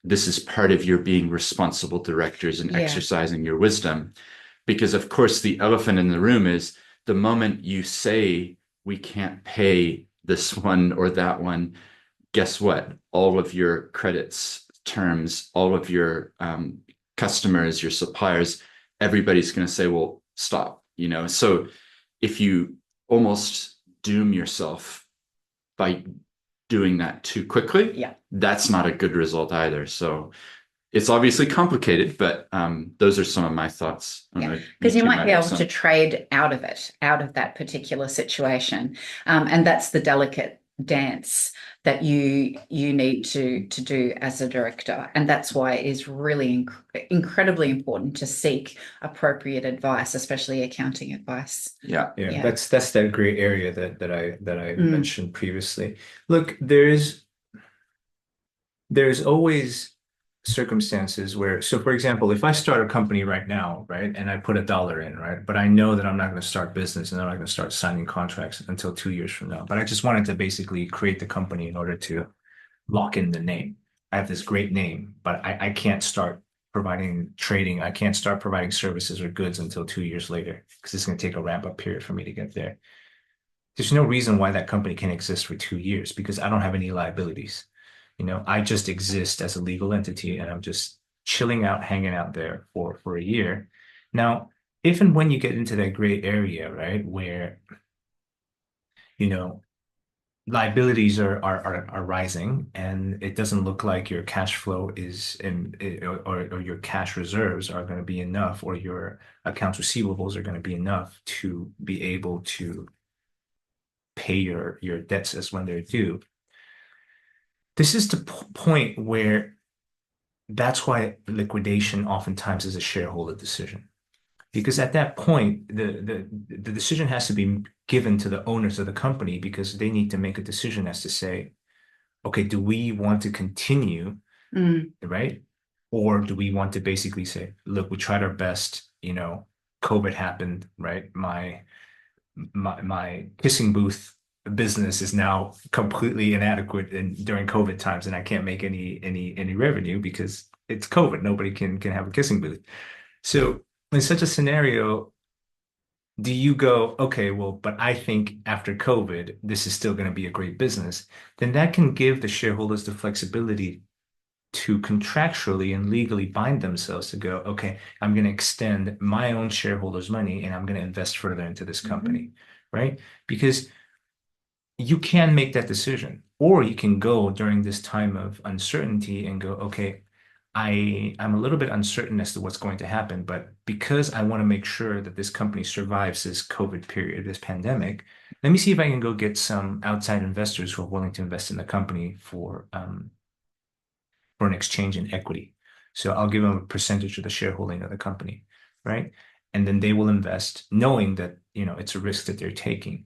this is part of your being responsible directors and exercising your wisdom. Because of course, the elephant in the room is the moment you say we can't pay this one or that one, guess what? All of your credits, terms, all of your customers, your suppliers, everybody's going to say, well, stop, So if you almost doom yourself by doing that too quickly, that's not a good result either. So it's obviously complicated, but those are some of my thoughts. Because you might be able to trade out of it, out of that particular situation. And that's the delicate dance that you need to do as a director. And that's why it is really incredibly important to seek appropriate advice, especially accounting advice. Yeah. That's that gray area that I mentioned previously. Look, there's always circumstances where, so for example, if I start a company right now, right, and I put $1 in, right, but I know that I'm not going to start business and I'm not going to start signing contracts until 2 years from now, but I just wanted to basically create the company in order to lock in the name. I have this great name, but I can't start providing trading. I can't start providing services or goods until 2 years later because it's going to take a ramp up period for me to get there. There's no reason why that company can exist for 2 years because I don't have any liabilities. I just exist as a legal entity and I'm just chilling out, hanging out there for a year. Now, if and when you get into that gray area, right, where, liabilities are rising and it doesn't look like your cash flow is or your cash reserves are going to be enough or your accounts receivables are going to be enough to be able to pay your debts as when they're due. This is the point where that's why liquidation oftentimes is a shareholder decision. Because at that point, the decision has to be given to the owners of the company because they need to make a decision as to say, okay, do we want to continue, right? Or do we want to basically say, look, we tried our best, COVID happened, right? my kissing booth business is now completely inadequate during COVID times, and I can't make any revenue because it's COVID. Nobody can have a kissing booth. So in such a scenario, do you go, okay, well, but I think after COVID, this is still going to be a great business? Then that can give the shareholders the flexibility to contractually and legally bind themselves to go, okay, I'm going to extend my own shareholders' money and I'm going to invest further into this company, right? Because you can make that decision, or you can go during this time of uncertainty and go, okay, I'm a little bit uncertain as to what's going to happen, but because I want to make sure that this company survives this COVID period, this pandemic, let me see if I can go get some outside investors who are willing to invest in the company for an exchange in equity. So I'll give them a percentage of the shareholding of the company, right? And then they will invest knowing that, it's a risk that they're taking.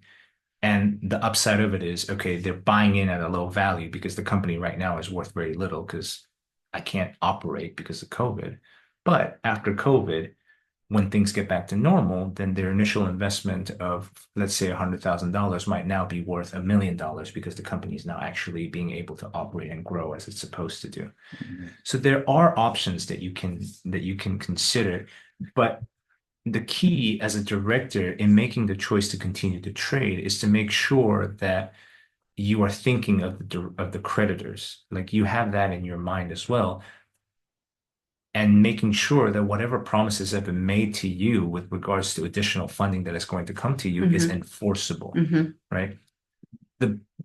And the upside of it is, okay, they're buying in at a low value because the company right now is worth very little because I can't operate because of COVID. But after COVID, when things get back to normal, then their initial investment of, let's say, $100,000 might now be worth $1 million because the company is now actually being able to operate and grow as it's supposed to do. So there are options that you can consider, but the key as a director in making the choice to continue to trade is to make sure that you are thinking of the creditors, like you have that in your mind as well, and making sure that whatever promises have been made to you with regards to additional funding that is going to come to you is enforceable, right?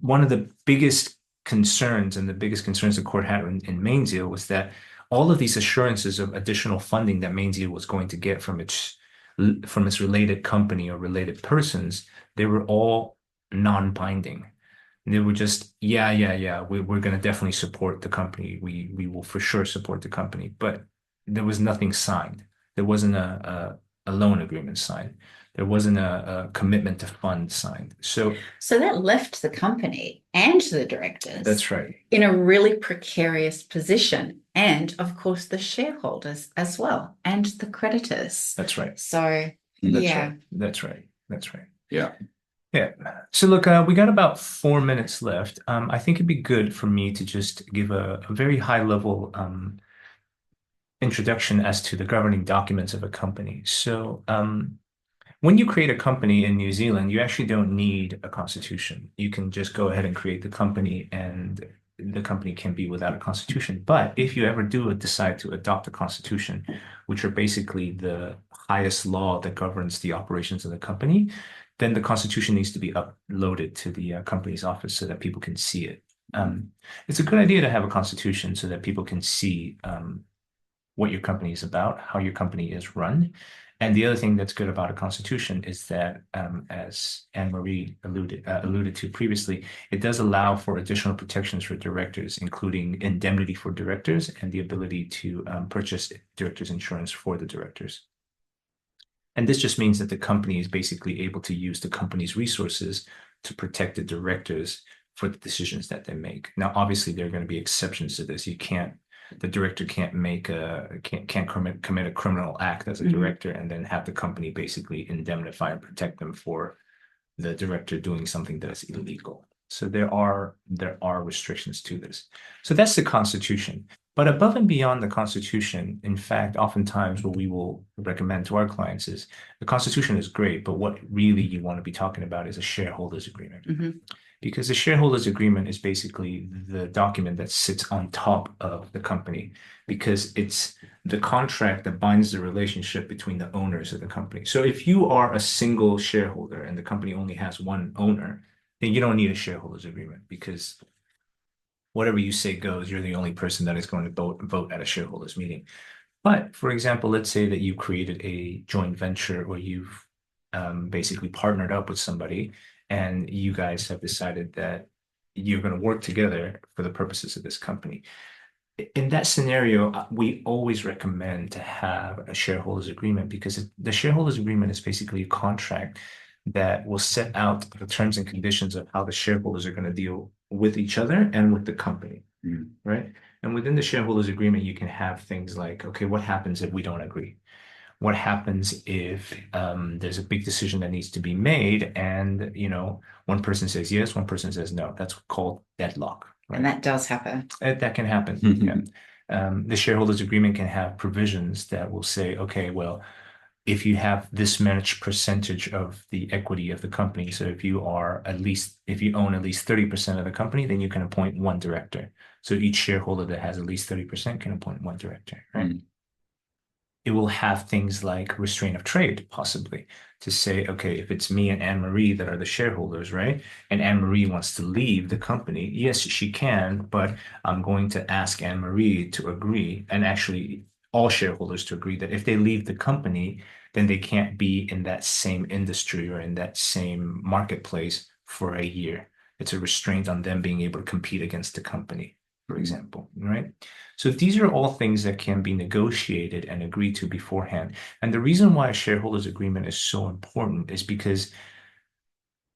One of the biggest concerns and the biggest concerns the court had in Mainzeal was that all of these assurances of additional funding that Mainzeal was going to get from its related company or related persons, they were all non-binding. They were just, yeah, we're going to definitely support the company. We will for sure support the company. But there was nothing signed. There wasn't a loan agreement signed. There wasn't a commitment to fund signed. So that left the company and the directors that's right. in a really precarious position. And of course, the shareholders as well, and the creditors. That's right. So, That's right. Yeah. Yeah. So look, we got about 4 minutes left. I think it'd be good for me to just give a very high level introduction as to the governing documents of a company. So when you create a company in New Zealand, you actually don't need a constitution. You can just go ahead and create the company, and the company can be without a constitution. But if you ever do decide to adopt a constitution, which are basically the highest law that governs the operations of the company, then the constitution needs to be uploaded to the company's office so that people can see it. It's a good idea to have a constitution so that people can see what your company is about, how your company is run. And the other thing that's good about a constitution is that, as Anne-Marie alluded to previously, it does allow for additional protections for directors, including indemnity for directors and the ability to purchase directors' insurance for the directors. And this just means that the company is basically able to use the company's resources to protect the directors for the decisions that they make. Now, obviously, there are going to be exceptions to this. The director can't commit a criminal act as a director and then have the company basically indemnify and protect them for the director doing something that is illegal. So there are restrictions to this. So that's the Constitution. But above and beyond the Constitution, in fact, oftentimes what we will recommend to our clients is the Constitution is great, but what really you want to be talking about is a shareholders agreement. Because the shareholders agreement is basically the document that sits on top of the company, because it's the contract that binds the relationship between the owners of the company. So if you are a single shareholder and the company only has one owner, then you don't need a shareholders agreement, because whatever you say goes. You're the only person that is going to vote at a shareholders meeting. But for example, let's say that you created a joint venture, or you've basically partnered up with somebody, and you guys have decided that you're going to work together for the purposes of this company. In that scenario, we always recommend to have a shareholders agreement, because the shareholders agreement is basically a contract that will set out the terms and conditions of how the shareholders are going to deal with each other and with the company, right? And within the shareholders agreement, you can have things like, okay, what happens if we don't agree? What happens if there's a big decision that needs to be made and, one person says yes, one person says no. That's called deadlock, And right? that does happen. That can happen. Yeah. The shareholders agreement can have provisions that will say, okay, well, if you have this much percentage of the equity of the company, so if you own at least 30% of the company, then you can appoint one director. So each shareholder that has at least 30% can appoint one director, right? It will have things like restraint of trade, possibly, to say, okay, if it's me and Anne Marie that are the shareholders, right? And Anne Marie wants to leave the company, yes, she can, but I'm going to ask Anne Marie to agree, and actually all shareholders to agree that if they leave the company, then they can't be in that same industry or in that same marketplace for a year. It's a restraint on them being able to compete against the company, for example, right? So these are all things that can be negotiated and agreed to beforehand. And the reason why a shareholders agreement is so important is because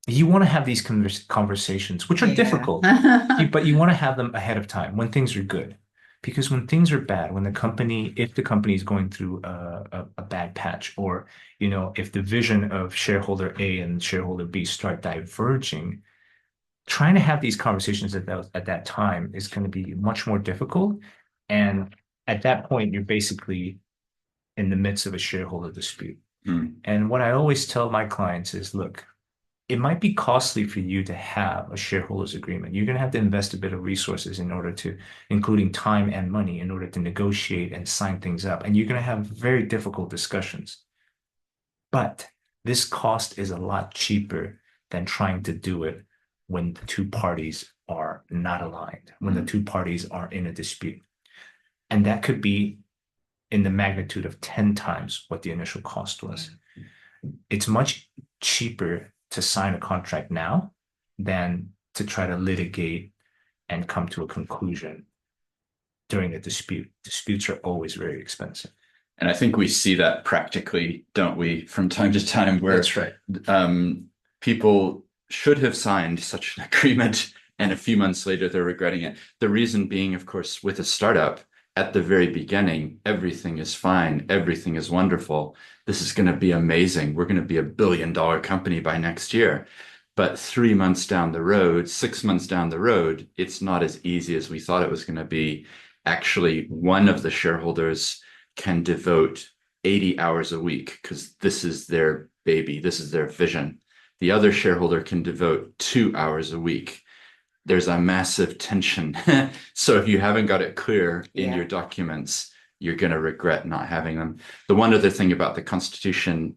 you want to have these conversations, which are difficult, but you want to have them ahead of time when things are good. Because when things are bad, if the company is going through a bad patch, or if the vision of shareholder A and shareholder B start diverging, trying to have these conversations at that time is going to be much more difficult. And at that point, you're basically in the midst of a shareholder dispute. And what I always tell my clients is, look, it might be costly for you to have a shareholders agreement. You're going to have to invest a bit of resources including time and money, in order to negotiate and sign things up. And you're going to have very difficult discussions. But this cost is a lot cheaper than trying to do it when the two parties are not aligned, when the two parties are in a dispute. And that could be in the magnitude of 10 times what the initial cost was. It's much cheaper to sign a contract now than to try to litigate and come to a conclusion during a dispute. Disputes are always very expensive. And I think we see that practically, don't we, from time to time, where That's right. People should have signed such an agreement, and a few months later they're regretting it. The reason being, of course, with a startup, at the very beginning, everything is fine, everything is wonderful. This is going to be amazing. We're going to be $1 billion company by next year. But 3 months down the road, 6 months down the road, it's not as easy as we thought it was going to be. Actually, one of the shareholders can devote 80 hours a week because this is their baby, this is their vision. The other shareholder can devote 2 hours a week. There's a massive tension. So if you haven't got it clear in your documents, you're going to regret not having them. The one other thing about the Constitution,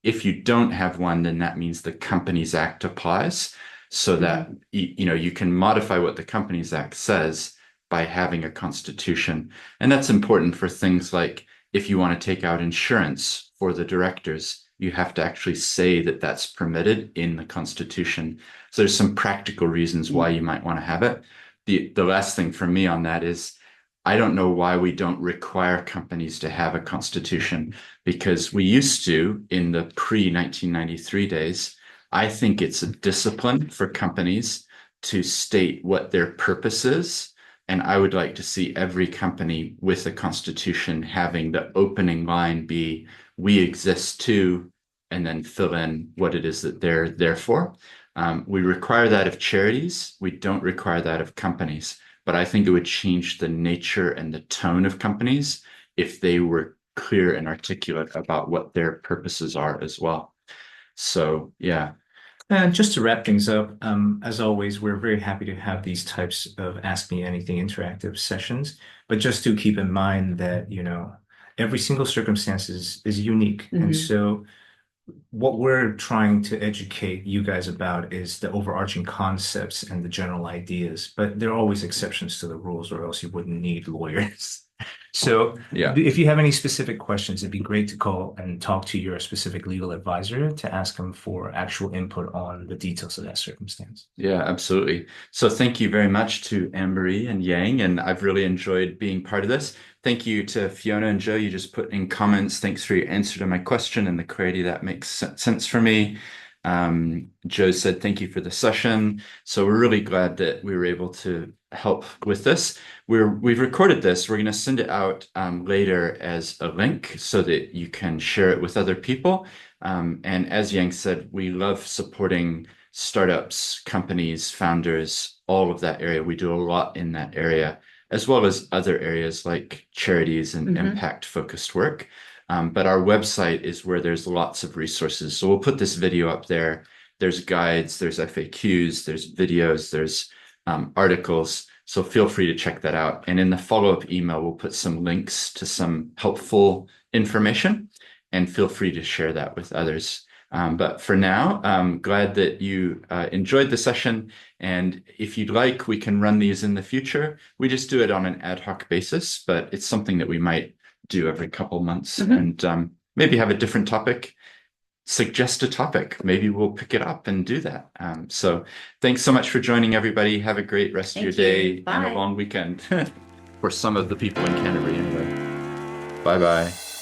if you don't have one, then that means the Companies Act applies, so that you can modify what the Companies Act says by having a constitution. And that's important for things like if you want to take out insurance for the directors, you have to actually say that that's permitted in the Constitution. So there's some practical reasons why you might want to have it. The last thing for me on that is, I don't know why we don't require companies to have a constitution, because we used to in the pre-1993 days. I think it's a discipline for companies to state what their purpose is. And I would like to see every company with a constitution having the opening line be, we exist to, and then fill in what it is that they're there for. We require that of charities. We don't require that of companies. But I think it would change the nature and the tone of companies if they were clear and articulate about what their purposes are as well. So, yeah. And just to wrap things up, as always, we're very happy to have these types of Ask Me Anything interactive sessions. But just to keep in mind that, every single circumstance is unique. And so what we're trying to educate you guys about is the overarching concepts and the general ideas, but there are always exceptions to the rules, or else you wouldn't need lawyers. So if you have any specific questions, it'd be great to call and talk to your specific legal advisor to ask them for actual input on the details of that circumstance. Yeah, absolutely. So thank you very much to Anne-Marie and Yang, and I've really enjoyed being part of this. Thank you to Fiona and Joe. You just put in comments. Thanks for your answer to my question and the clarity that makes sense for me. Joe said, thank you for the session. So we're really glad that we were able to help with this. We've recorded this. We're going to send it out later as a link so that you can share it with other people. And as Yang said, we love supporting startups, companies, founders, all of that area. We do a lot in that area, as well as other areas like charities and impact-focused work. But our website is where there's lots of resources. So we'll put this video up there. There's guides, there's FAQs, there's videos, there's articles. So feel free to check that out. And in the follow-up email, we'll put some links to some helpful information, and feel free to share that with others. But for now, I'm glad that you enjoyed the session. And if you'd like, we can run these in the future. We just do it on an ad hoc basis, but it's something that we might do every couple months, and maybe have a different topic. Suggest a topic. Maybe we'll pick it up and do that. So thanks so much for joining, everybody. Have a great rest of your day and a long weekend for some of the people in Canterbury anyway. Bye-bye.